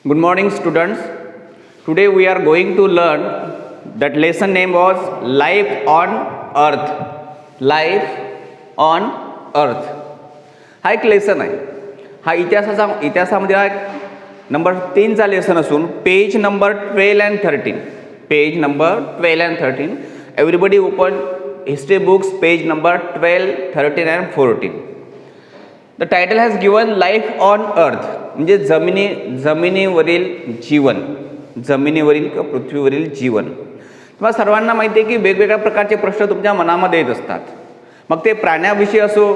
Good morning, students. Today we are going to learn that lesson name was Life on Earth. Life on Earth. हा एक lesson आहे. हा इतिहासामध्ये हा number 3चा lesson असून page number 12 and 13. Page number 12 and 13. Everybody open history books page number 12, 13 and 14. The title has given Life on Earth. म्हणजे जमिनीवरील जीवन, जमिनीवरील किंवा पृथ्वीवरील जीवन. तुम्हाला सर्वांना माहिती आहे की वेगवेगळ्या प्रकारचे प्रश्न तुमच्या मनामध्ये येत असतात. मग ते प्राण्याविषयी असो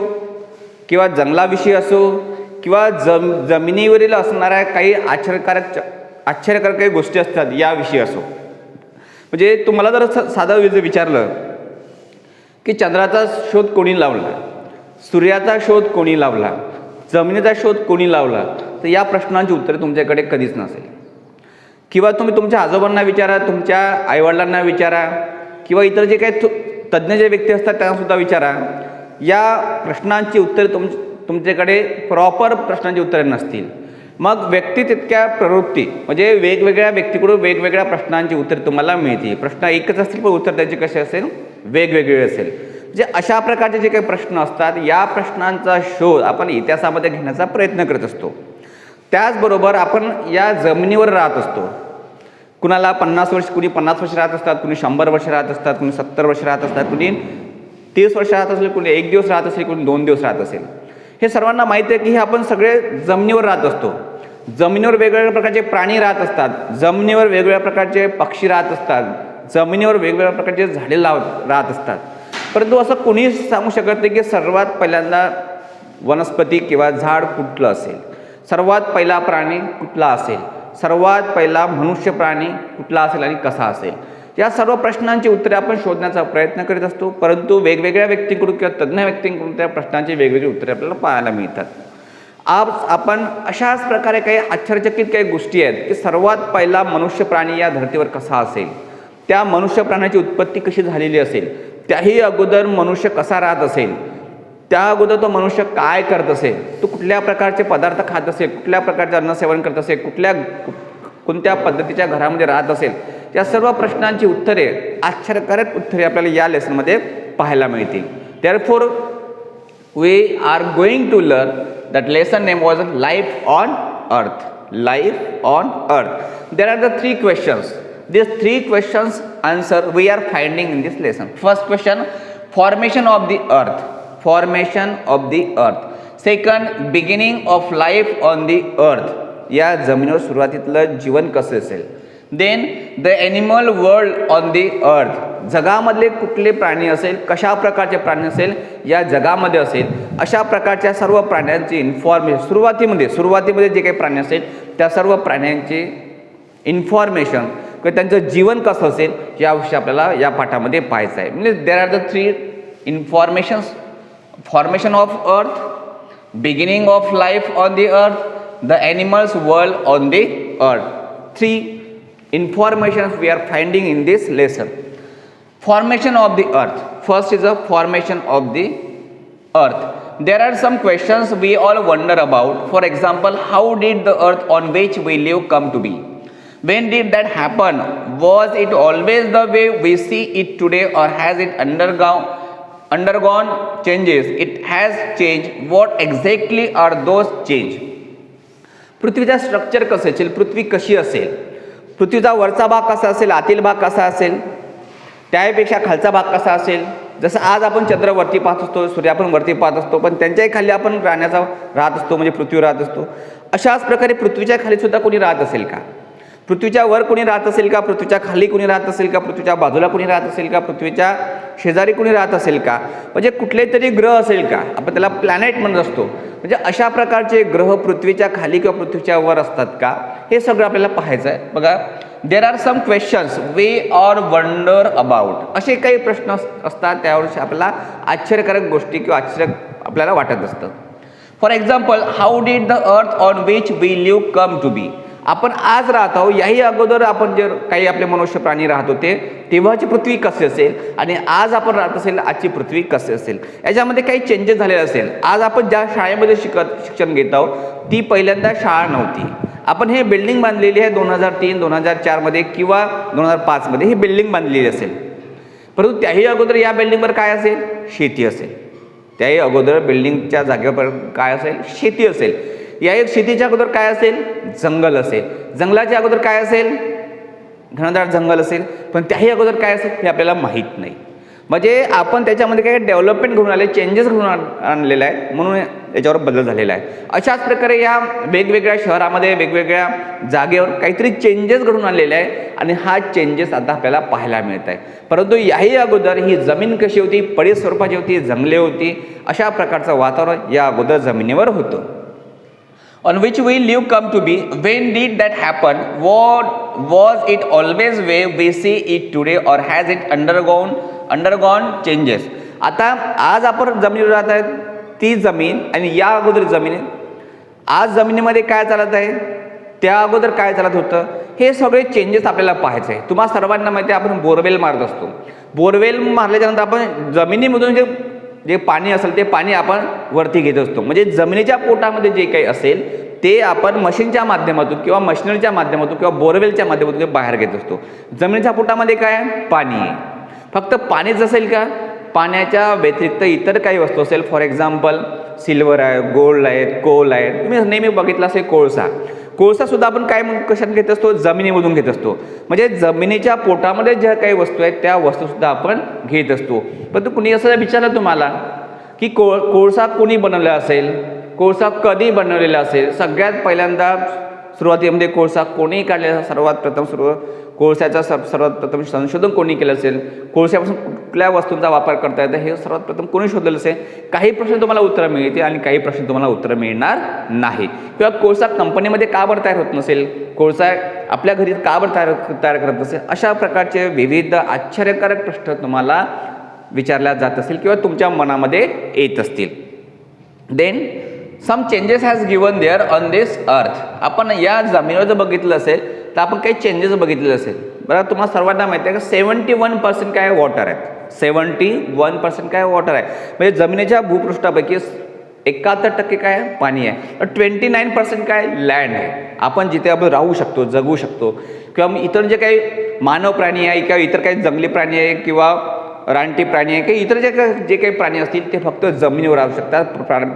किंवा जंगलाविषयी असो किंवा जमिनीवरील असणाऱ्या काही आश्चर्यकारक काही गोष्टी असतात याविषयी असो. म्हणजे तुम्हाला जर साधं विचारलं की चंद्राचा शोध कोणी लावला, सूर्याचा शोध कोणी लावला, जमिनीचा शोध कोणी लावला, तर या प्रश्नांची उत्तरे तुमच्याकडे कधीच नसेल. किंवा तुम्ही तुमच्या आजोबांना विचारा, तुमच्या आईवडिलांना विचारा किंवा इतर जे काही तज्ज्ञ जे व्यक्ती असतात त्यांनासुद्धा विचारा, या प्रश्नांची उत्तरे तुमच्याकडे प्रॉपर प्रश्नांची उत्तरे नसतील. मग व्यक्ती तितक्या प्रवृत्ती म्हणजे वेगवेगळ्या व्यक्तीकडून वेगवेगळ्या प्रश्नांची उत्तरे तुम्हाला मिळतील. प्रश्न एकच असतील पण उत्तर त्याचे कसे असेल, वेगवेगळे असेल. जे अशा प्रकारचे जे काही प्रश्न असतात या प्रश्नांचा शोध आपण इतिहासामध्ये घेण्याचा प्रयत्न करत असतो. त्याचबरोबर आपण या जमिनीवर राहत असतो. कुणाला 50 वर्ष, कुणी 50 वर्ष राहत असतात, कुणी 100 वर्ष राहत असतात, कुणी 70 वर्ष राहत असतात, कुणी 30 वर्ष राहत असेल, कुणी 1 दिवस राहत असेल, कुणी 2 दिवस राहत असेल. हे सर्वांना माहिती आहे की हे आपण सगळे जमिनीवर राहत असतो. जमिनीवर वेगवेगळ्या प्रकारचे प्राणी राहत असतात, जमिनीवर वेगवेगळ्या प्रकारचे पक्षी राहत असतात, जमिनीवर वेगवेगळ्या प्रकारचे झाडे राहत असतात. परंतु असं कोणीच सांगू शकत नाही की सर्वात पहिल्यांदा वनस्पती किंवा झाड कुठलं असेल, सर्वात पहिला प्राणी कुठला असेल, सर्वात पहिला मनुष्य प्राणी कुठला असेल आणि कसा असेल. या सर्व प्रश्नांची उत्तरे आपण शोधण्याचा प्रयत्न करीत असतो. परंतु वेगवेगळ्या व्यक्तींकडून किंवा तज्ज्ञ व्यक्तींकडून त्या प्रश्नांची वेगवेगळी उत्तरे आपल्याला पाहायला मिळतात. आज आपण अशाच प्रकारे काही आश्चर्यचकित काही गोष्टी आहेत की सर्वात पहिला मनुष्य प्राणी या धर्तीवर कसा असेल, त्या मनुष्य प्राण्याची उत्पत्ती कशी झालेली असेल, त्याही अगोदर मनुष्य कसा राहत असेल, त्या अगोदर तो मनुष्य काय करत असेल, तो कुठल्या प्रकारचे पदार्थ खात असेल, कुठल्या प्रकारचे अन्नसेवन करत असेल, कोणत्या पद्धतीच्या घरामध्ये राहत असेल, या सर्व प्रश्नांची उत्तरे, आश्चर्यकारक उत्तरे आपल्याला या लेसनमध्ये पाहायला मिळतील. Therefore, we are going to learn that lesson name was Life on Earth. Life on Earth. There are the 3 questions. These 3 questions answer we are finding in this lesson. First question, formation of the earth. Formation of the earth. Second, beginning of life on the earth. या जमिनीवर सुरुवातीतलं जीवन कसं असेल. Then the animal world on the earth. जगामधले कुठले प्राणी असेल, कशा प्रकारचे प्राणी असेल या जगामध्ये असेल, अशा प्रकारच्या सर्व प्राण्यांची इन्फॉर्मेशन सुरुवातीमध्ये जे काही प्राणी असेल त्या सर्व प्राण्यांची इन्फॉर्मेशन किंवा त्यांचं जीवन कसं असेल याविषयी आपल्याला या पाठामध्ये पाहायचं आहे. म्हणजे देर are the 3 informations: formation of earth, beginning of life on the earth, the animals world on the अर्थ. 3 informations we are finding in this lesson. Formation of the earth. First is a formation of the earth. There are some questions we all wonder about. For example, how did the earth on which we live come to be? When did that happen? Was it always the way we see it today, or has it undergone changes? It has changed. What exactly are those change? पृथ्वीचा structure कसं असेल, पृथ्वी कशी असेल, पृथ्वीचा वरचा भाग कसा असेल, आतील भाग कसा असेल, त्यापेक्षा खालचा भाग कसा असेल. जसं आज आपण चंद्र वरती पाहत असतो, सूर्य आपण वरती पाहत असतो, पण त्यांच्याही खाली आपण राहत असतो, म्हणजे पृथ्वीवर राहत असतो. अशाच प्रकारे पृथ्वीच्या खाली सुद्धा कोणी राहत असेल का, पृथ्वीच्या वर कोणी राहत असेल का, पृथ्वीच्या खाली कोणी राहत असेल का, पृथ्वीच्या बाजूला कोणी राहत असेल का, पृथ्वीच्या शेजारी कोणी राहत असेल का, म्हणजे कुठले तरी ग्रह असेल का, आपण त्याला प्लॅनेट म्हणत असतो. म्हणजे अशा प्रकारचे ग्रह पृथ्वीच्या खाली किंवा पृथ्वीच्या वर असतात का, हे सगळं आपल्याला पाहायचं आहे. बघा, there are some questions we or wonder about. असे काही प्रश्न असतात त्यावर आपल्याला आश्चर्यकारक गोष्टी किंवा आश्चर्य आपल्याला वाटत असतं. For example, how did the earth on which we live come to be. आपण आज राहत आहोत याही अगोदर आपण जे काही आपले मनुष्य प्राणी राहत होते तेव्हाची पृथ्वी कशी असेल आणि आज आपण राहत असेल आजची पृथ्वी कशी असेल, याच्यामध्ये काही चेंजेस झालेले असेल. आज आपण ज्या शाळेमध्ये शिक्षण घेत आहोत ती पहिल्यांदा शाळा नव्हती. आपण हे बिल्डिंग बांधलेली आहे 2003 2004 किंवा 2005 ही बिल्डिंग बांधलेली असेल, परंतु त्याही अगोदर या बिल्डिंगवर काय असेल, शेती असेल. त्याही अगोदर बिल्डिंगच्या जागेवर काय असेल, शेती असेल. या एक शेतीच्या अगोदर काय असेल, जंगल असेल. जंगलाच्या अगोदर काय असेल, घनदाट जंगल असेल. पण त्याही अगोदर काय असेल हे आपल्याला माहीत नाही. म्हणजे आपण त्याच्यामध्ये काही डेव्हलपमेंट घडून आले, चेंजेस घडून आणलेले आहेत, म्हणून याच्यावर बदल झालेला आहे. अशाच प्रकारे या वेगवेगळ्या शहरामध्ये वेगवेगळ्या जागेवर काहीतरी चेंजेस घडून आणलेले आहे आणि हा चेंजेस आता आपल्याला पाहायला मिळत आहे. परंतु याही अगोदर ही जमीन कशी होती, पडीत स्वरूपाची होती, जंगले होती, अशा प्रकारचं वातावरण या अगोदर जमिनीवर होतं. On which we live come to be. When did that happen? What was it always way we see it today, or has it undergone changes? आता आज आपण जमिनीवर राहत आहेत ती जमीन आणि या अगोदर जमीन, आज जमिनीमध्ये काय चालत आहे, त्या अगोदर काय चालत होतं, हे सगळे चेंजेस आपल्याला पाहायचे आहे. तुम्हाला सर्वांना माहिती आहे आपण बोरवेल मारत असतो. बोरवेल मारल्याच्यानंतर आपण जमिनीमधून जे पाणी असेल ते पाणी आपण वरती घेत असतो. म्हणजे जमिनीच्या पोटामध्ये जे काही असेल ते आपण मशीनच्या माध्यमातून किंवा मशिनरीच्या माध्यमातून किंवा बोरवेलच्या माध्यमातून ते बाहेर घेत असतो. जमिनीच्या पोटामध्ये काय, पाणी आहे. फक्त पाणीच असेल का, पाण्याच्या व्यतिरिक्त इतर काही वस्तू असेल, फॉर एक्झाम्पल सिल्वर आहे, गोल्ड आहे, कोल आहे. तुम्ही नेहमी बघितलं असेल कोळसा सुद्धा आपण काय कशात घेत असतो, जमिनीमधून घेत असतो. म्हणजे जमिनीच्या पोटामध्ये ज्या काही वस्तू आहेत त्या वस्तूसुद्धा आपण घेत असतो. परंतु कुणी असं विचारलं तुम्हाला की कोळसा कोणी बनवला असेल, कोळसा कधी बनवलेला असेल, सगळ्यात पहिल्यांदा सुरुवातीमध्ये कोळसा कोणी काढलेला, सर्वात प्रथम कोळशाचा सर्वात प्रथम संशोधन कोणी केलं असेल, कोळशापासून कुठल्या वस्तूंचा वापर करता येतो हे सर्वात प्रथम कोणी शोधलेलं असेल. काही प्रश्न तुम्हाला उत्तरं मिळतील आणि काही प्रश्न तुम्हाला उत्तरं मिळणार नाही. किंवा कोळसा कंपनीमध्ये का बरं तयार होत नसेल, कोळसा आपल्या घरी का बरं तयार करत नसेल, अशा प्रकारचे विविध आश्चर्यकारक प्रश्न तुम्हाला विचारल्या जात असतील किंवा तुमच्या मनामध्ये येत असतील. Then some changes has given there on this earth. आपण या जमिनीवर जर बघितलं असेल तर आपण काही चेंजेस बघितलेले असेल. बरं, तुम्हाला सर्वांना माहिती आहे का 71% काय वॉटर आहे, 71% काय वॉटर आहे. म्हणजे जमिनीच्या भूपृष्ठापैकी 71% काय पाणी आहे. 29% काय लँड आहे. आपण जिथे आपण राहू शकतो, जगू शकतो किंवा इतर जे काही मानव प्राणी आहे किंवा इतर काही जंगली प्राणी आहे किंवा रानटी प्राणी आहे किंवा इतर जे काही प्राणी असतील ते फक्त जमिनीवर राहू शकतात,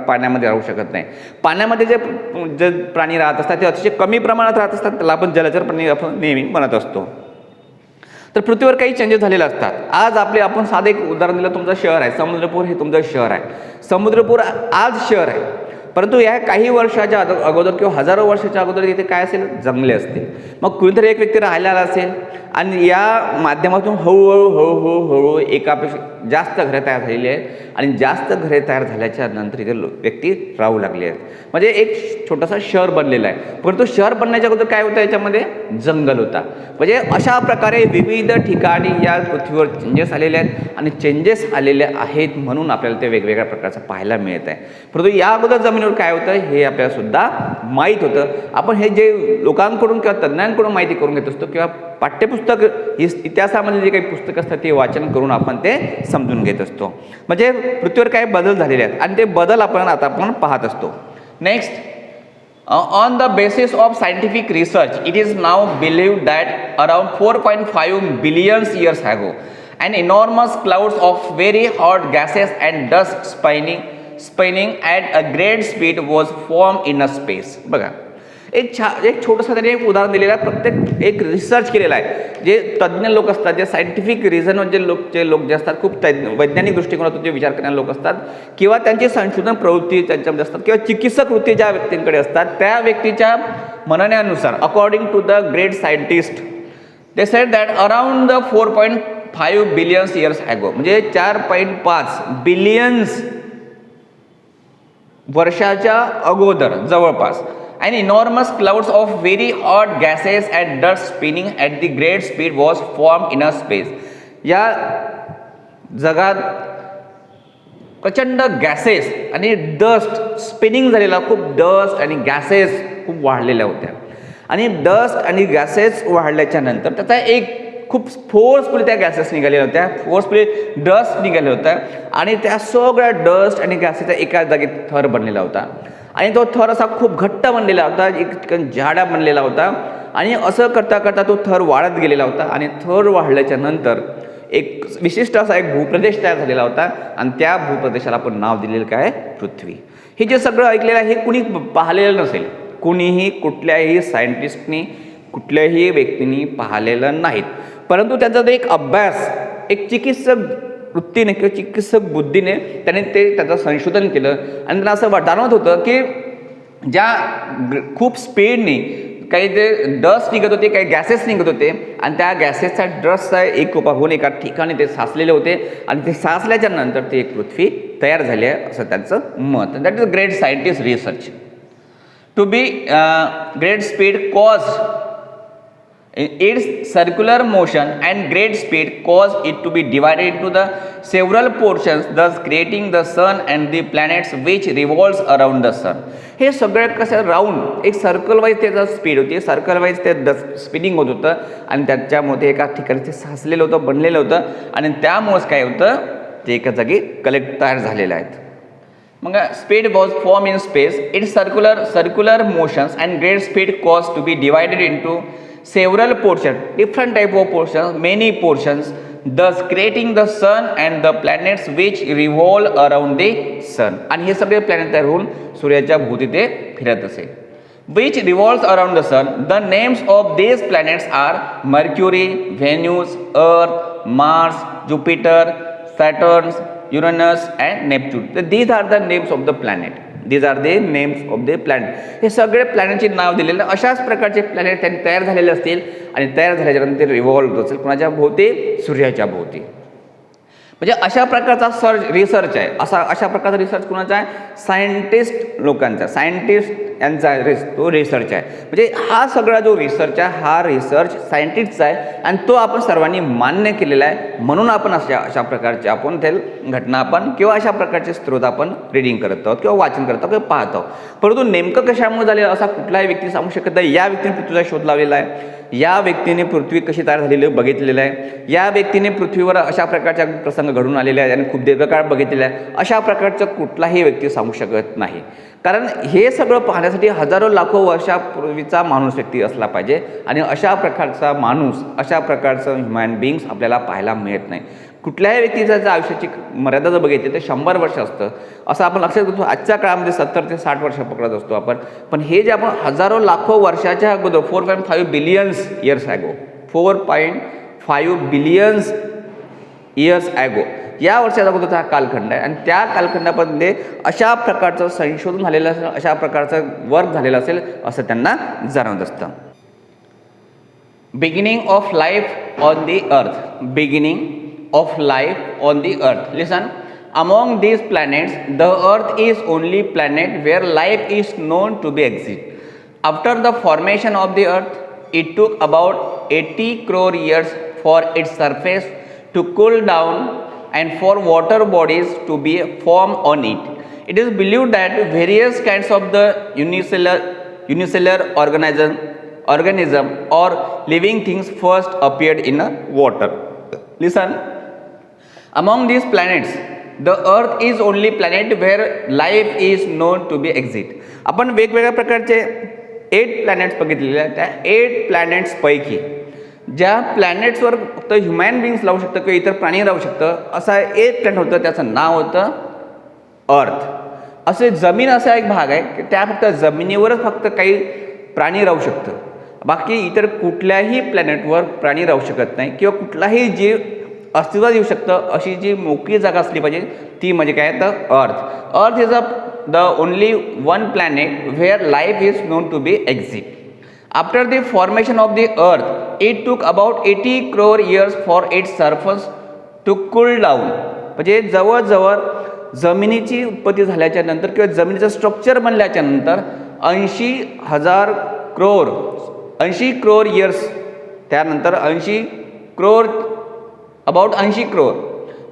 पाण्यामध्ये राहू शकत नाही. पाण्यामध्ये जे प्राणी राहत असतात ते अतिशय कमी प्रमाणात राहत असतात, त्याला आपण जलचर प्राणी आपण नेहमी म्हणत असतो. तर पृथ्वीवर काही चेंजेस झालेले असतात. आज आपण साधं एक उदाहरण दिलं, तुमचं शहर आहे समुद्रपूर, हे तुमचं शहर आहे. समुद्रपूर आज शहर आहे, परंतु या काही वर्षाच्या अगोदर किंवा हजारो वर्षाच्या अगोदर तिथे काय असेल, जंगले असतील. मग कुणीतरी एक व्यक्ती राहिलेला असेल आणि या माध्यमातून हळूहळू एकापेक्षा जास्त घरे तयार झालेली आहेत आणि जास्त घरे तयार झाल्याच्या नंतर इथे व्यक्ती राहू लागले आहेत. म्हणजे एक छोटंसं शहर बनलेलं आहे. परंतु शहर बनण्याच्या अगोदर काय होतं, याच्यामध्ये जंगल होता. म्हणजे अशा प्रकारे विविध ठिकाणी या पृथ्वीवर चेंजेस आलेले आहेत आणि चेंजेस आलेले आहेत म्हणून आपल्याला ते वेगवेगळ्या प्रकारचं पाहायला मिळत आहे. परंतु या अगोदर जमिनीवर काय होतं हे आपल्याला सुद्धा माहीत होतं. आपण हे जे लोकांकडून किंवा तज्ज्ञांकडून माहिती करून घेत असतो किंवा पाठ्यपुस्तक इतिहासामध्ये जे काही पुस्तकं असतात ते वाचन करून आपण ते समजून घेत असतो. म्हणजे पृथ्वीवर काही बदल झालेले आहेत आणि ते बदल आपण पाहत असतो. Next, on the basis of scientific research it is now believed that around 4.5 billion years ago an enormous clouds of very hot gases and dust spinning at a great speed was formed in a space. बघा, एक छोटंसं त्यांनी एक उदाहरण दिलेलं आहे. प्रत्येक एक रिसर्च केलेला आहे. जे तज्ज्ञ लोक असतात, जे सायंटिफिक रिझनवर जे लोक जे असतात, खूप वैज्ञानिक दृष्टिकोनातून जे विचार करणारे लोक असतात किंवा त्यांची संशोधन प्रवृत्ती त्यांच्यामध्ये असतात किंवा चिकित्सक वृत्ती ज्या व्यक्तींकडे असतात, त्या व्यक्तीच्या म्हणण्यानुसार according to the great scientist they said that around the 4.5 billion years ago, म्हणजे 4.5 बिलियन्स वर्षाच्या अगोदर जवळपास an enormous clouds of very hot gases and dust spinning at the great speed was formed in a space. या जगात प्रचंड gases आणि dust spinning झालेला, खूप डस्ट आणि गॅसेस खूप वाढलेल्या होत्या आणि डस्ट आणि गॅसेस वाढल्याच्या नंतर त्याचा एक खूप फोर्सफुली त्या गॅसेस निघालेल्या होत्या, फोर्सफुली डस्ट निघाल्या होत्या आणि त्या सगळ्या डस्ट आणि गॅसेसचा एका जागी थर बनलेला होता आणि तो थर असा खूप घट्ट बनलेला होता, एक जाडा बनलेला होता आणि असं करता करता तो थर वाढत गेलेला होता आणि थर वाढल्याच्या नंतर एक विशिष्ट असा एक भूप्रदेश तयार झालेला होता आणि त्या भूप्रदेशाला आपण नाव दिलेलं काय, पृथ्वी. हे जे सगळं ऐकलेलं आहे हे कुणी पाहिलेलं नसेल, कुणीही कुठल्याही सायंटिस्टनी कुठल्याही व्यक्तीने पाहिलेलं नाहीत, परंतु त्याचा एक अभ्यास एक चिकित्सक वृत्तीने किंवा चिकित्सक बुद्धीने त्याने त्याचं संशोधन केलं आणि त्यांना असं जाणवत होतं की ज्या खूप स्पीडने काही जे डस्ट निघत होते, काही गॅसेस निघत होते आणि त्या गॅसेसचा डस्टचा एक होऊन एका ठिकाणी ते साचलेले होते आणि ते साचल्याच्या नंतर ती एक पृथ्वी तयार झाली आहे असं त्यांचं मत. That is great scientist research. To be great speed caused its circular motion and great speed caused it to be divided into the several portions, thus creating the sun and the planets which revolves around the sun. हे सगळं कसं round एक circle wise त्याचा speed होती, circle wise ते spinning होत होतं आणि त्याच्यामध्ये एका ठिकाणी ते साचलेलं होतं, बनलेलं होतं आणि त्यामुळेच काय होतं ते एका जागी कलेक्ट तयार झालेलं आहेत. मग speed was form in space, its circular motions and great speed cause to be divided into several portion, different type of portions, many portions, thus creating the sun and the planets which revolve around the sun. आणि हे सगळे planet तयार होऊन सूर्याच्या भोवती ते फिरत असे. which revolves around the sun. The names of these planets are Mercury, Venus, Earth, Mars, Jupiter, Saturn, Uranus and Neptune. So these are the names of the planet. These are the names of the planet. हे सगळे प्लॅनेटचे नाव दिलेले, अशाच प्रकारचे planet त्यांनी तयार झालेले असतील आणि तयार झाल्याच्या नंतर रिव्हॉल्व होत असेल कोणाच्या भोवती, सूर्याच्या भोवती. म्हणजे अशा प्रकारचा रिसर्च आहे, अशा प्रकारचा रिसर्च कोणाचा आहे, सायंटिस्ट लोकांचा, सायंटिस्ट यांचा तो रिसर्च आहे. म्हणजे हा सगळा जो रिसर्च आहे हा रिसर्च सायंटिस्टचा आहे आणि तो आपण सर्वांनी मान्य केलेला आहे, म्हणून आपण अशा प्रकारचे आपण ते घटना आपण किंवा अशा प्रकारचे स्रोत आपण रिडिंग करत आहोत किंवा वाचन करत आहोत किंवा पाहत आहोत. परंतु नेमकं कशामुळे झालेलं असा कुठलाही व्यक्ती सांगू शकत नाही. या व्यक्तीने पृथ्वीचा शोध लावलेला आहे, या व्यक्तीने पृथ्वी कशी तयार झालेली बघितलेलं आहे, या व्यक्तीने पृथ्वीवर अशा प्रकारचा प्रसंग घडून आलेले आहे आणि खूप दीर्घकाळ बघितलेला आहे, अशा प्रकारचं कुठलाही व्यक्ती सांगू शकत नाही. कारण हे सगळं पाहण्यासाठी हजारो लाखो वर्षापूर्वीचा माणूस व्यक्ती असला पाहिजे आणि अशा प्रकारचा माणूस, अशा प्रकारचं ह्युमॅन बिंग्स आपल्याला पाहायला मिळत नाही. कुठल्याही व्यक्तीचं जर आयुष्याची मर्यादा जर बघितली तर 100 वर्ष असतं असं आपण लक्षात घेतो. आजच्या काळामध्ये 70 ते 60 वर्ष पकडत असतो आपण, पण हे जे आपण हजारो लाखो वर्षाच्या अगोदर 4.5 billions years ago, 4.5 billions years ago या वर्षाचा अगोदरचा हा कालखंड आहे आणि त्या कालखंडामध्ये अशा प्रकारचं संशोधन झालेलं असेल, अशा प्रकारचं वर्क झालेलं असेल असं त्यांना जाणवत असतं. Beginning of life on the अर्थ, beginning of life on the earth. Listen, among these planets the earth is only planet where life is known to be exist. After the formation of the earth it took about 80 crore years for its surface to cool down and for water bodies to be formed on it. It is believed that various kinds of the unicellular organism or living things first appeared in water. Listen, among these planets the earth is only planet where life is known to be exist. आपण वेगवेगळ्या प्रकारचे 8 planets बघितलेले आहेत. त्या 8 प्लॅनेट्सपैकी ज्या प्लॅनेट्सवर फक्त human बिंग्स राहू शकतं किंवा इतर प्राणी राहू शकतं असा एक प्लॅनेट होतं, त्याचं नाव होतं अर्थ. असे जमीन असा एक भाग आहे की त्या फक्त जमिनीवरच फक्त काही प्राणी राहू शकतं, बाकी इतर कुठल्याही प्लॅनेटवर प्राणी राहू शकत नाही किंवा कुठलाही जीव अस्तित्वात येऊ शकतं अशी जी मोकळी जागा असली पाहिजे ती म्हणजे काय तर earth. Earth is the only one planet where life is known to be exist. After the formation of the earth it took about 80 crore years for its surface to cool down. म्हणजे जवळजवळ जमिनीची उत्पत्ती झाल्याच्या नंतर किंवा जमिनीचं structure बनल्याच्या नंतर 80,000 crore years त्यानंतर 80 crore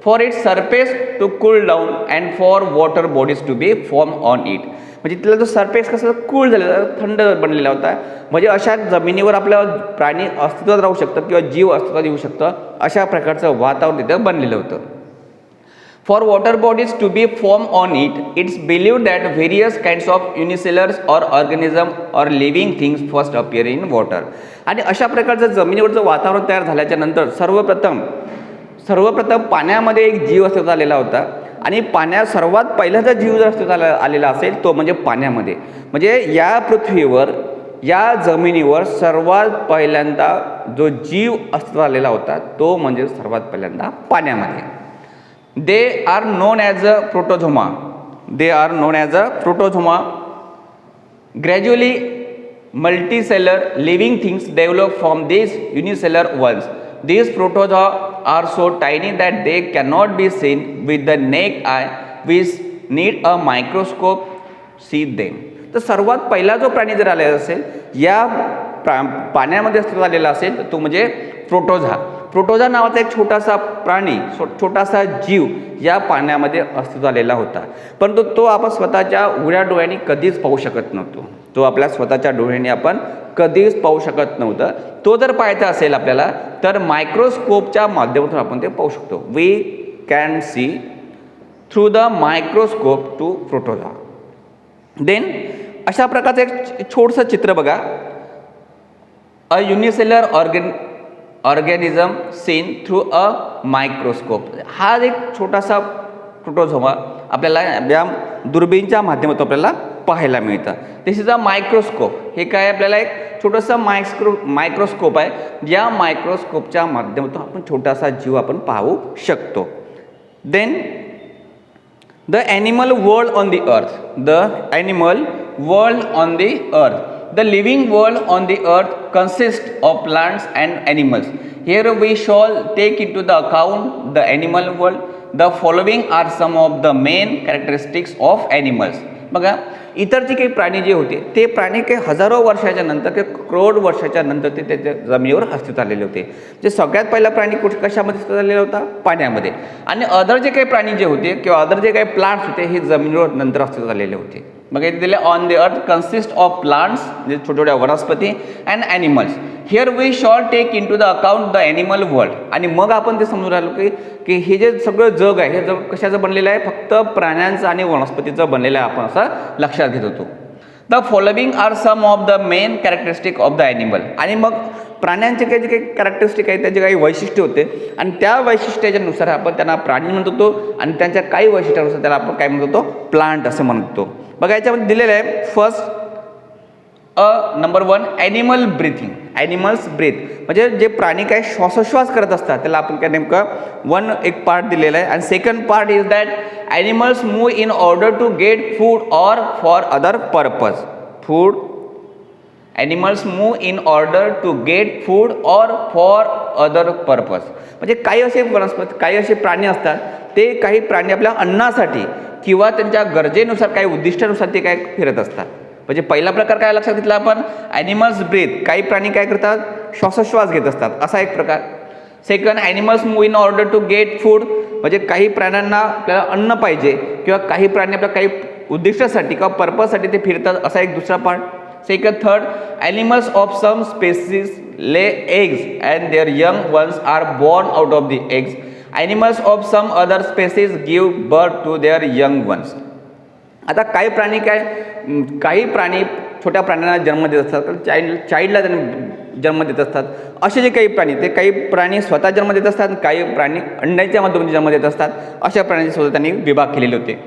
for it surface to cool down and for water bodies to be form on it. म्हणजे तिथला जो सरफेस कसा कूल झालेला, थंड बनलेला होता. म्हणजे अशा जमिनीवर आपलं प्राणी अस्तित्वात राहू शकतं किंवा जीव अस्तित्वात येऊ शकतं, अशा प्रकारचं वातावरण तिथं बनलेलं होतं. For water bodies to be formed on it, it's believed that various kinds of unicellular or organism or living things first appear in water. आणि अशा प्रकारचं जमिनीवरचं वातावरण तयार झाल्याच्या नंतर सर्वप्रथम पाण्यामध्ये एक जीव अस्तित्वात आलेला होता. आणि पाण्यात सर्वात पहिला जर जीव जर अस्तित्वात आलेला असेल तो म्हणजे पाण्यामध्ये. म्हणजे या पृथ्वीवर, या जमिनीवर सर्वात पहिल्यांदा जो जीव अस्तित्वात आलेला होता तो म्हणजे सर्वात पहिल्यांदा पाण्यामध्ये. They are known as a protozoa. They are known as a protozoa. Gradually, multicellular living things develop from these unicellular ones. These protozoa are so tiny that they cannot be seen with the naked eye. We need a microscope see them. तर सर्वात पहिला जो प्राणी जर आलेला असेल, या पाण्यामध्ये अस्तित्वात आलेला असेल तो म्हणजे प्रोटोझा. प्रोटोझा नावाचा एक छोटासा प्राणी, छोटासा जीव या पाण्यामध्ये अस्तित्वात आलेला होता. परंतु तो आपण स्वतःच्या उघड्या डोळ्यांनी कधीच पाहू शकत नव्हतो. तो आपल्या स्वतःच्या डोळ्यांनी आपण कधीच पाहू शकत नव्हतं. तो जर पाहायचा असेल आपल्याला तर मायक्रोस्कोपच्या माध्यमातून आपण ते पाहू शकतो. We can see through the microscope to protozoa. Then अशा प्रकारचं एक छोटंसं चित्र बघा. A unicellular organism seen through a microscope. हा एक छोटासा प्रोटोझोआ आपल्याला या दुर्बीणच्या माध्यमातून आपल्याला पाहायला मिळतं. दिस इज अ मायक्रोस्कोप. हे काय आपल्याला एक छोटंसं मायक्रोस्कोप आहे, ज्या मायक्रोस्कोपच्या माध्यमातून आपण छोटासा जीव आपण पाहू शकतो. Then the animal world on the earth. The animal world on the earth. The living world on the earth consists of plants and animals. Here we shall take into the account the animal world. The following are some of the main characteristics of animals. बघा, इतर जे काही प्राणी जे होते ते प्राणी काही हजारो वर्षाच्या नंतर किंवा करोड वर्षाच्या नंतर ते त्याच्या जमिनीवर अस्तित्वात आलेले होते. जे सगळ्यात पहिला प्राणी कशामध्ये अस्तित्वात आलेला होता? पाण्यामध्ये. आणि अदर जे काही प्राणी जे होते किंवा अदर जे काही प्लांट्स होते हे जमिनीवर नंतर अस्तित्वात आलेले होते. मग इथे दिले on the earth consist of plants, म्हणजे छोट्या छोट्या वनस्पती, and animals. Here we shall take into the account the animal world. आणि मग आपण ते समजून राहिलो की हे जे सगळं जग आहे हे जग कशाचं बनलेलं आहे? फक्त प्राण्यांचं आणि वनस्पतीचं बनलेलं आहे, आपण असं लक्षात घेत होतो. The following are some of the main characteristic of the animal. आणि मग प्राण्यांचे काही जे काही कॅरेक्टरिस्टिक आहेत त्याचे काही वैशिष्ट्य होते आणि त्या वैशिष्ट्याच्यानुसार आपण त्यांना प्राणी म्हणत होतो आणि त्यांच्या काही वैशिष्ट्यानुसार त्याला आपण काय म्हणत होतो? प्लांट असं म्हणतो. बघा याच्यामध्ये दिलेलं आहे first number 1 animal breathing. Animals breathe म्हणजे जे प्राणी काय श्वासोश्वास करत असतात त्याला आपण काय नेमकं एक पार्ट दिलेला आहे. आणि second part is that animals move in order to get food or for other purpose. Food. Animals move in order to get food or for other purpose. म्हणजे काही असे वनस्पती, काही असे प्राणी असतात ते काही प्राणी आपल्या अन्नासाठी किंवा त्यांच्या गरजेनुसार काही उद्दिष्टानुसार ते काय फिरत असतात. म्हणजे पहिला प्रकार काय लक्षात घेतला आपण? Animals breathe. काही प्राणी काय करतात? श्वासोश्वास घेत असतात, असा एक प्रकार. Second animals move in order to get food. म्हणजे काही प्राण्यांना आपल्याला अन्न पाहिजे किंवा काही प्राणी आपल्या काही उद्दिष्टासाठी किंवा पर्पजसाठी ते फिरतात, असा एक दुसरा part. Second third animals of some species lay eggs and their young ones are born out of the eggs. Animals of some other species give birth to their young ones. आता काही प्राणी छोट्या प्राण्यांना जन्म देत असतात, चाइल्डला जन्म देत असतात. असे जे काही प्राणी, ते काही प्राणी स्वतः जन्म देत असतात, काही प्राणी अंड्याच्या माध्यमातून जन्म देत असतात. अशा प्राण्यांचे सुद्धा त्यांनी विभाग केलेले होते.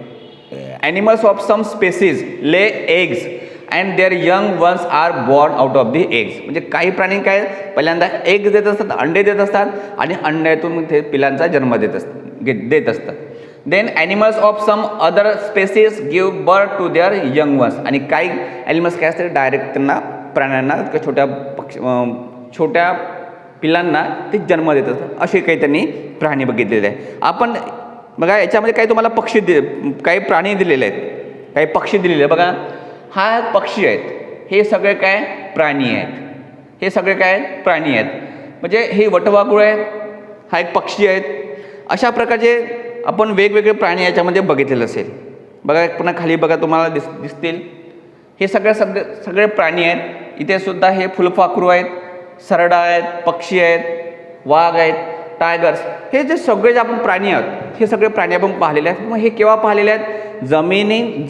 Animals of some species lay eggs and their young ones are born out of the eggs. म्हणजे काही प्राणी काय पहिल्यांदा एग्स देत असतात, अंडे देत असतात आणि अंड्यातून ते पिलांचा जन्म देत असतात. Then animals of some other species give birth to their young ones. आणि काही ॲनिमल्स काय असतात डायरेक्ट त्यांना प्राण्यांना छोट्या पिलांना ते जन्म देत असतात. असे काही त्यांनी प्राणी बघितलेले आहे. आपण बघा याच्यामध्ये काही तुम्हाला काही प्राणी दिलेले आहेत, काही पक्षी दिलेले आहे. बघा हा पक्षी आहेत, हे सगळे काय प्राणी आहेत. हे सगळे काय प्राणी आहेत. म्हणजे हे वटवाघूळ आहेत, हा एक पक्षी आहेत. अशा प्रकारचे आपण वेगवेगळे प्राणी याच्यामध्ये बघितलेले असेल. बघा पुन्हा खाली बघा तुम्हाला दिसतील हे सगळे प्राणी आहेत. इथे सुद्धा हे फुलपाखरू आहेत, सरडा आहेत, पक्षी आहेत, वाघ आहेत, टायगर्स, हे जे सगळे जे आपण प्राणी आहोत हे सगळे प्राणी आपण पाहिलेले आहेत. मग हे केव्हा पाहिलेले आहेत?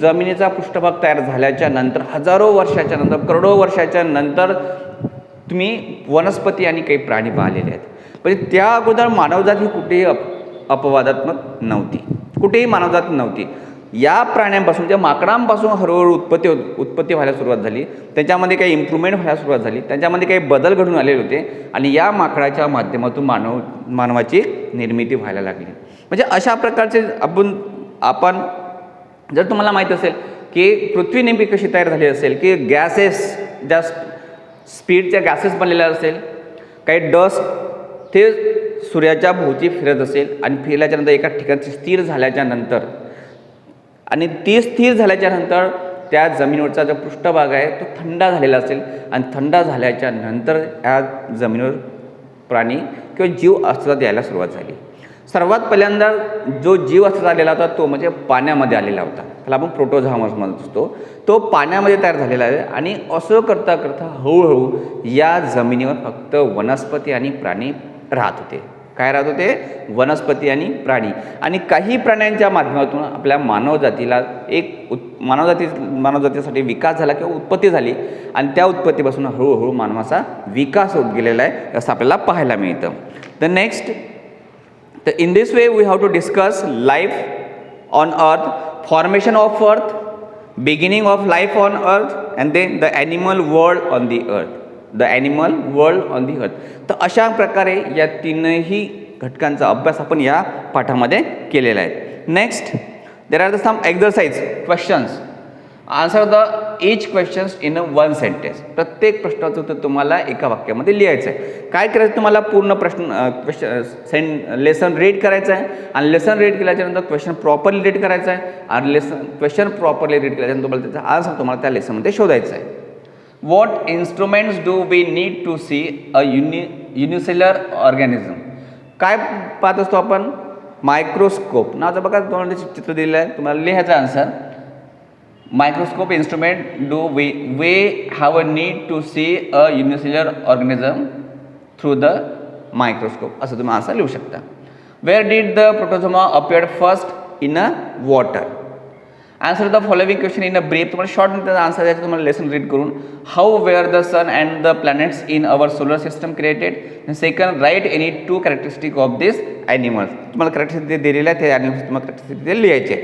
जमिनीचा पृष्ठभाग तयार झाल्याच्या नंतर, हजारो वर्षाच्या नंतर, करोडो वर्षाच्या नंतर तुम्ही वनस्पती आणि काही प्राणी पाहिलेले आहेत. म्हणजे त्या अगोदर मानवजात ही कुठेही अपवादात्मक नव्हती, कुठेही मानवजात नव्हती. या प्राण्यांपासून, ज्या माकडांपासून हळूहळू उत्पत्ती व्हायला सुरुवात झाली, त्याच्यामध्ये काही इम्प्रूव्हमेंट व्हायला सुरुवात झाली, त्यांच्यामध्ये काही बदल घडून आलेले होते आणि या माकडाच्या माध्यमातून मानवाची निर्मिती व्हायला लागली. म्हणजे अशा प्रकारचे आपण जर तुम्हाला माहीत असेल की पृथ्वी नेमकी कशी तयार झाली असेल, की गॅसेस, ज्या स्पीडच्या गॅसेस बनलेल्या असेल, काही डस्ट ते सूर्याच्या भोवती फिरत असेल आणि फिरल्याच्या नंतर एका ठिकाणी स्थिर झाल्याच्या नंतर, आणि ती स्थिर झाल्याच्या नंतर त्या जमिनीवरचा जो पृष्ठभाग आहे तो थंड झालेला असेल आणि थंड झाल्याच्या नंतर या जमिनीवर प्राणी किंवा जीव अस्तित्वात यायला सुरुवात झाली. सर्वात पहिल्यांदा जो जीव अस्तित्वात आलेला होता तो म्हणजे पाण्यामध्ये आलेला होता, त्याला आपण प्रोटोझोआ म्हणत असतो. तो पाण्यामध्ये तयार झालेला आहे आणि असं करता करता हळूहळू या जमिनीवर फक्त वनस्पती आणि प्राणी राहत होते. काय राहत होते? वनस्पती आणि प्राणी. आणि काही प्राण्यांच्या माध्यमातून आपल्या मानवजातीला मानवजातीसाठी विकास झाला किंवा उत्पत्ती झाली आणि त्या उत्पत्तीपासून हळूहळू मानवाचा विकास होत गेलेला आहे असं आपल्याला पाहायला मिळतं. द नेक्स्ट, तर in this way we have to discuss life on earth, formation of earth, beginning of life on earth and then the animal world on the earth. The animal world on the earth. तर अशा प्रकारे या तीनही घटकांचा अभ्यास आपण या पाठामध्ये केलेला आहे. Next, there are the some exercise questions. Answer the each questions in one sentence. प्रत्येक प्रश्नाचं उत्तर तुम्हाला एका वाक्यामध्ये लिहायचं आहे. काय करायचं? तुम्हाला पूर्ण लेसन रीड करायचं आहे आणि लेसन रीड केल्याच्यानंतर क्वेश्चन प्रॉपरली रीड करायचं आहे आणि क्वेश्चन प्रॉपरली रीड केल्याच्यानंतर तुम्हाला त्याचा आन्सर तुम्हाला त्या लेसनमध्ये शोधायचं आहे. What instruments do we need to see a unicellular organism? काय पाहत असतो आपण? मायक्रोस्कोप नावाचं बघा तुम्हाला चित्र दिलेलं आहे, तुम्हाला लिहायचं answer. Microscope instrument do we have a need to see a unicellular organism through the microscope, असं तुम्ही आन्सर लिहू शकता. Where did the protozoa appeared first? In a water. Answer the following question in a brief. तुम्हाला short त्याचा answer द्यायचं तुम्हाला lesson read करून. How were the sun and the planets in our solar system created? Second, write any two characteristic of this animals. तुम्हाला characteristic दिलेल्या आहेत, ते animals तुम्हाला कॅरेक्टरिस्टिक लिहायचे.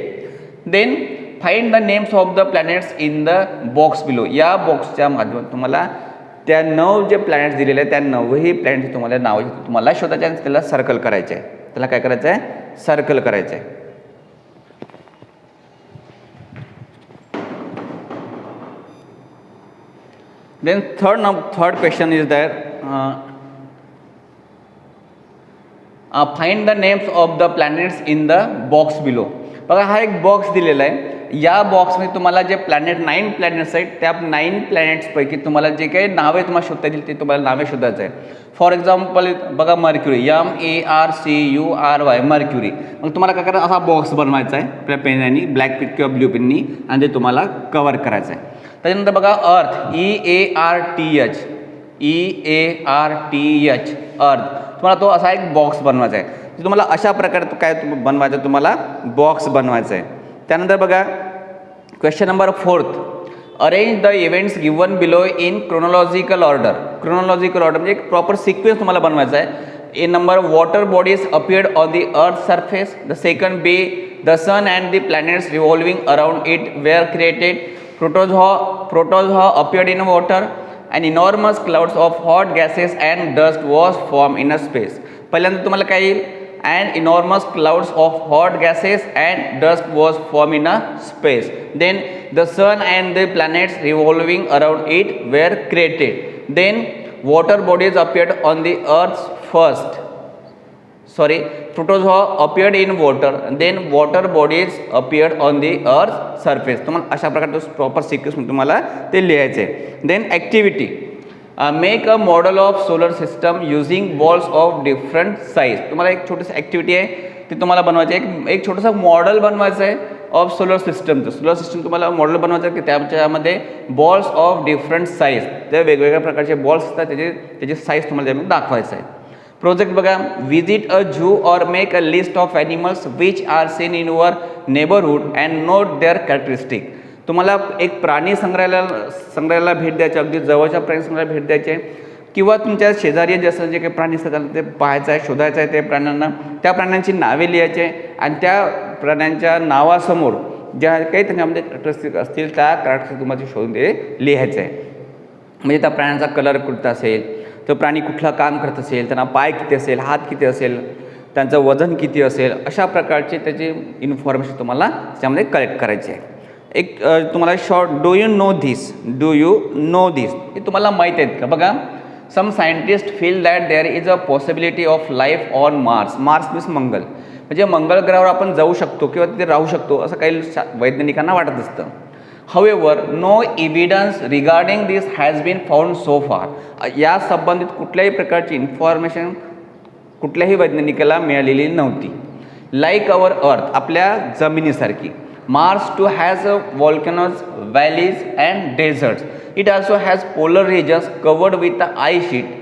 Then find the names of the planets in the box below. या बॉक्सच्या माध्यमातून तुम्हाला त्या 9 जे प्लॅनेट्स दिलेले आहेत त्या 9ही प्लॅनेटची तुम्हाला नावं तुम्हाला शोधायचे आणि त्याला सर्कल करायचे आहे. त्याला काय करायचं आहे? सर्कल करायचं आहे. Then third question is there. Find the names of the planets in the box below. बघा हा एक बॉक्स दिलेला आहे. या बॉक्समध्ये तुम्हाला जे 9 प्लॅनेट्स आहेत त्या 9 प्लॅनेट्सपैकी तुम्हाला जे काही नावे तुम्हाला शोधता येतील ते तुम्हाला नावे शोधायचं आहे. फॉर एक्झाम्पल बघा मर्क्युरी, MERCURY, मर्क्युरी. मग तुम्हाला काय करायचं? असा बॉक्स बनवायचा आहे आपल्या पेननी, ब्लॅक पेन किंवा ब्ल्यू पेननी, आणि ते तुम्हाला कव्हर करायचं आहे. त्याच्यानंतर बघा अर्थ, EARTH, अर्थ. तुम्हाला तो असा एक बॉक्स बनवायचा आहे. तुम्हाला अशा प्रकारे काय बनवायचं? तुम्हाला बॉक्स बनवायचं आहे. त्यानंतर बघा question number 4, arrange the events given below in chronological order. Chronological order म्हणजे एक प्रॉपर सिक्वेन्स तुम्हाला बनवायचा आहे. A number, water bodies appeared on the earth surface. The second, B, the sun and the planets revolving around it were created. Protozoa appeared in water. An enormous clouds of hot gases and dust was formed in a space. पहिल्यांदा तुम्हाला काय येईल? And enormous clouds of hot gases and dust was formed in a space. Then the sun and the planets revolving around it were created. Then water bodies appeared on the earth first. Protozoa appeared in water, then water bodies appeared on the earth surface. तुम्हाला अशा प्रकारे proper sequence तुम्हाला ते लिहायचे. Then activity, make a model of solar system using balls of different size. तुम्हाला एक छोटीशी activity आहे, ते तुम्हाला बनवायचं आहे. एक छोटंसं मॉडेल बनवायचं आहे ऑफ सोलर सिस्टमचं. सोलर सिस्टम तुम्हाला मॉडेल बनवायचं आहे की त्याच्यामध्ये बॉल्स ऑफ डिफरंट साईज, ते वेगवेगळ्या प्रकारचे बॉल्स असतात, त्याची साईज तुम्हाला त्यामध्ये दाखवायचं आहे. प्रोजेक्ट बघा, विजिट अ झू और make a list of animals which are seen in your neighbourhood and note their characteristic. तुम्हाला एक प्राणी संग्रहालयाला भेट द्यायची, अगदी जवळच्या प्राणी संग्रहालयाला भेट द्यायची आहे, किंवा तुमच्या शेजारी जे असं जे काही प्राणी असतात ते पाहायचं आहे, शोधायचं आहे, ते प्राण्यांना, त्या प्राण्यांची नावे लिहायची आहे आणि त्या प्राण्यांच्या नावासमोर ज्या काही त्याच्यामध्ये कॅरेक्टरिस्टिक असतील त्या कॅरेक्टरिस्टिक तुम्हाला शोधून ते लिहायचं आहे. म्हणजे त्या प्राण्यांचा कलर कुठला असेल, तो प्राणी कुठलं काम करत असेल, त्यांना पाय किती असेल, हात किती असेल, त्यांचं वजन किती असेल, अशा प्रकारचे त्याची इन्फॉर्मेशन तुम्हाला त्याच्यामध्ये कलेक्ट करायची आहे. एक तुम्हाला short, do you know this, do you know this, हे तुम्हाला माहीत आहेत का? बघा, some scientist feel that there is a possibility of life on Mars. Mars means Mangal, म्हणजे मंगळ ग्रहावर आपण जाऊ शकतो किंवा तिथे राहू शकतो असं काही वैज्ञानिकांना वाटत असतं. However, no evidence regarding this has been found so far. या संबंधित कुठल्याही प्रकारची इन्फॉर्मेशन कुठल्याही वैज्ञानिकाला मिळालेली नव्हती. लाईक अवर अर्थ, आपल्या जमिनीसारखी. Mars too has a volcanoes, valleys and deserts. It also has polar regions covered with the ice sheet.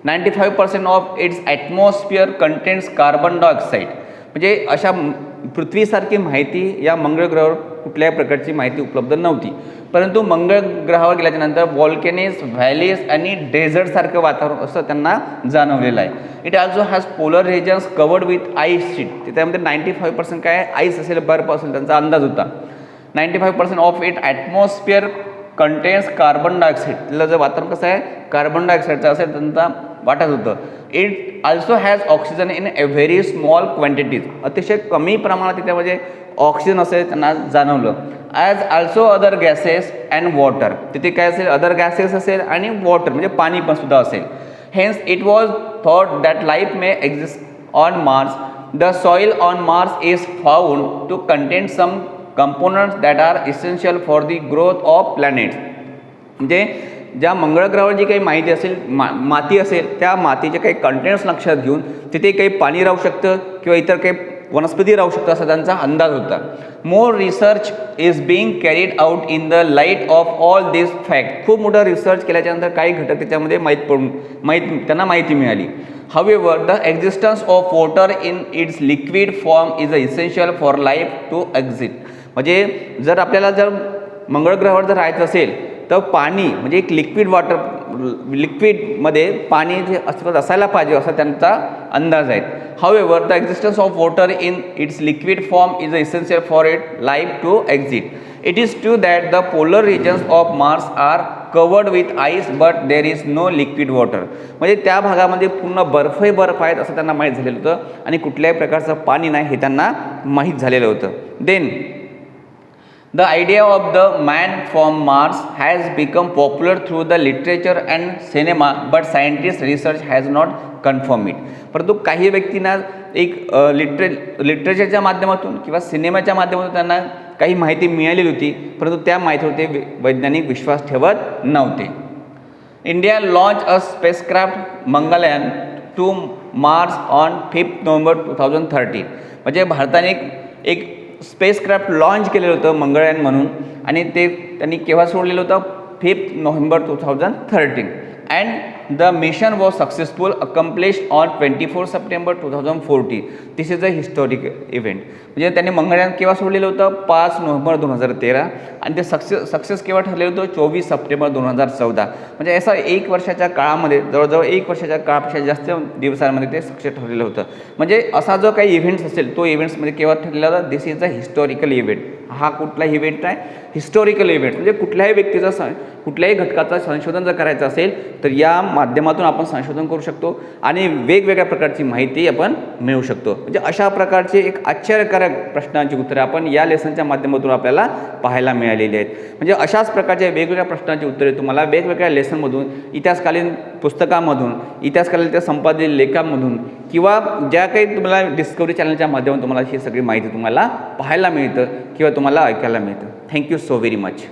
95% of its atmosphere contains carbon dioxide. म्हणजे अशा पृथ्वीसारखी माहिती या मंगळ ग्रहावर कुठल्याही प्रकारची माहिती उपलब्ध नव्हती. परंतु मंगळ ग्रहावर गेल्याच्यानंतर व्हॉल्केनीज, व्हॅलीज आणि डेझर्टसारखं वातावरण असं त्यांना जाणवलेलं आहे. It also has polar regions covered with ice sheet. त्यामध्ये 95% काय आईस असेल, बर्फ असेल, त्यांचा अंदाज होता. 95% of it atmosphere contains carbon dioxide. तिथलं जर वातावरण कसं आहे, कार्बन डायऑक्साईडचं असेल, त्यांचा वाटत होतं. It also has oxygen in A very small quantities. अतिशय कमी प्रमाणात त्याच्यामध्ये ऑक्सिजन असेल त्यांना जाणवलं. As also other gases and water. तिथे काय असेल, अदर गॅसेस असेल आणि वॉटर म्हणजे पाणी पण सुद्धा असेल. Hence it was thought that life may exist on Mars. The soil on Mars is found to contain some components that are essential for the growth of planets. म्हणजे ज्या मंगळ ग्रहावर जी काही माहिती असेल, माती असेल, त्या मातीचे काही कंटेंट्स लक्षात घेऊन तिथे काही पाणी राहू शकतं किंवा इतर काही वनस्पती राहू शकतं असा त्यांचा अंदाज होता. More research is being carried out in the light of all this fact. खूप मोठा रिसर्च केल्याच्यानंतर काही घटक त्याच्यामध्ये त्यांना माहिती मिळाली. However, the existence of water in its liquid form is essential for life to exist. म्हणजे जर आपल्याला जर मंगळ ग्रहावर जर राहायचं असेल तर पाणी म्हणजे एक लिक्विडमध्ये पाणी जे अस्तित्वात असायला पाहिजे असा त्यांचा अंदाज आहे. However, the existence of water in its liquid form is essential for its life to exist. It is true that the polar regions of Mars are covered with ice, but there is no liquid water. म्हणजे त्या भागामध्ये पूर्ण बर्फही बर्फ आहेत असं त्यांना माहीत झालेलं होतं आणि कुठल्याही प्रकारचं पाणी नाही हे त्यांना माहीत झालेलं होतं. Then the idea of the man from Mars has become popular through the literature and cinema, but scientists research has not confirmed it. परंतु काही व्यक्तींना एक लिटरेचरच्या माध्यमातून किंवा सिनेमाच्या माध्यमातून त्यांना काही माहिती मिळालेली होती, परंतु त्या माहितीवर ते वैज्ञानिक विश्वास ठेवत नव्हते. India launch a spacecraft Mangalyaan to Mars on 5 November 2013. म्हणजे भारताने एक स्पेसक्राफ्ट लॉन्च केलेलं होतं मंगळयान म्हणून, आणि ते त्यांनी केव्हा सोडलेलं होतं, 5 November 2013. And the mission was successful accomplished on 24 September 2014. This is a historic event. म्हणजे त्यांनी मंगळयान केव्हा सोडलेलं होतं, 5 नोव्हेंबर 2013, आणि ते सक्सेस केव्हा ठरलेलं होतं, 24 सप्टेंबर 2014. म्हणजे असं 1 वर्षाच्या काळामध्ये, जवळजवळ 1 वर्षाच्या काळापेक्षा जास्त दिवसांमध्ये ते सक्सेस ठरलेलं होतं. म्हणजे असा जो काही इव्हेंट्स असेल तो इव्हेंट्समध्ये केव्हा ठरलेला होता, दिस इज अ हिस्टॉरिकल इव्हेंट. हा कुठला इव्हेंट आहे, हिस्टॉरिकल इव्हेंट. म्हणजे कुठल्याही व्यक्तीचा कुठल्याही घटकाचं संशोधन जर करायचं असेल तर या माध्यमातून आपण संशोधन करू शकतो आणि वेगवेगळ्या प्रकारची माहिती आपण मिळवू शकतो. म्हणजे अशा प्रकारचे एक आश्चर्यकारक प्रश्नांची उत्तरे आपण या लेसनच्या माध्यमातून आपल्याला पाहायला मिळालेली आहेत. म्हणजे अशाच प्रकारच्या वेगवेगळ्या प्रश्नांची उत्तरे तुम्हाला वेगवेगळ्या लेसनमधून, इतिहासकालीन पुस्तकामधून, इतिहासकालीन त्या संपादित लेखांमधून किंवा ज्या काही तुम्हाला डिस्कवरी चॅनलच्या माध्यमातून तुम्हाला ही सगळी माहिती तुम्हाला पाहायला मिळतं किंवा तुम्हाला ऐकायला मिळतं. Thank you so very much.